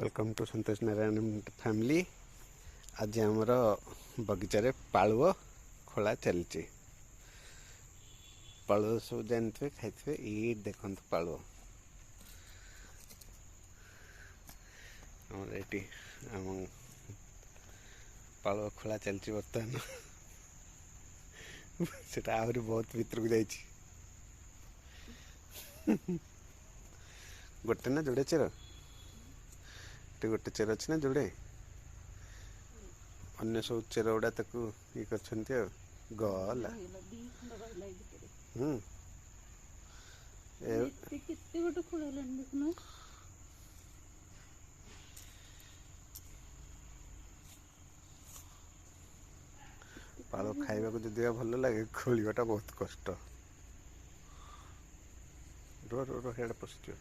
Welcome to Santosh Narayan family. आज आमर बगीचारे पालुओ खोला चलती। पालुओ सब जानते खाई ये देखते पालुओ ये आम पालुओ खोला चलती बर्तमान से आहरी बहुत भीतर को जाइए गोटे ना जोड़े चेर गोटे चेर अच्छी ना जोड़े अन्य सब चेर गुड़ा ये कर गला पाल खाइबा जदि भल लगे खोलवाटा बहुत कष्ट। रो रो रो हेड पशु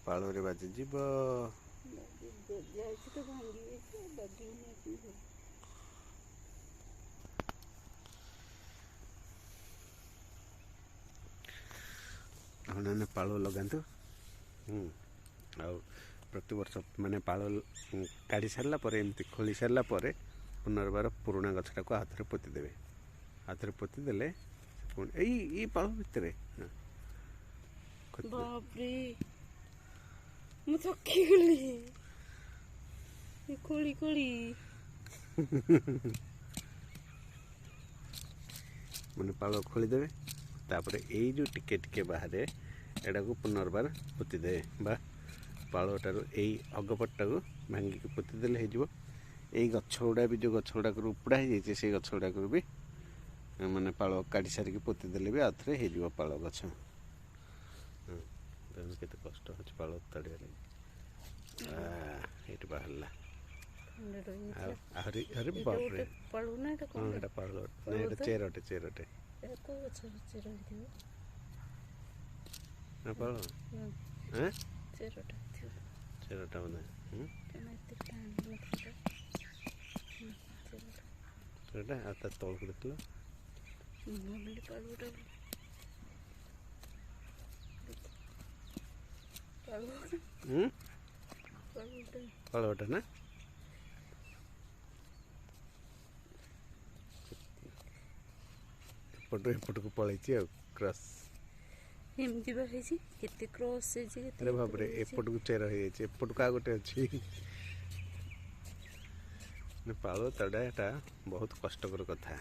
पाल रे बाजी जीव हमने पाल लगातु प्रति वर्ष माने पाल काढ़ी सारा एमती खोली सारा पुनर्बार पुराणा गछटा को हाथ में पोतीदेवे। हाथ में पोतीदेले यही पाल भितर मैंने पाल खोलीदेवे तापर यही जो टिके टिके बाहर एटा को पुनर्बार पोतीदेवे बा पालटार यही अगपटा को भांगिक पोतीदेले यही गछ गुड़ा भी जो गछ गुड़ाक उपड़ा हो जाए गछ गुड़ाक भी माने पाल काढ़ी सारिक पोतीदेले भी आउे हो पाल गछ केते कष्ट हो पाल ताड़िया ये बाहर आहरी अरे बाप रे हाँ पाल ना चेरटे चेरटे पाल हाँ चेरटा बोधे चेरटा तौल को देख पालटा ना एपट को पलैची क्रॉस केते क्रॉस अरे बाप रे एपट को चेर हो जाए एपट को आ गोटे अच्छी पाल तड़ा बहुत कष्टकर कथा।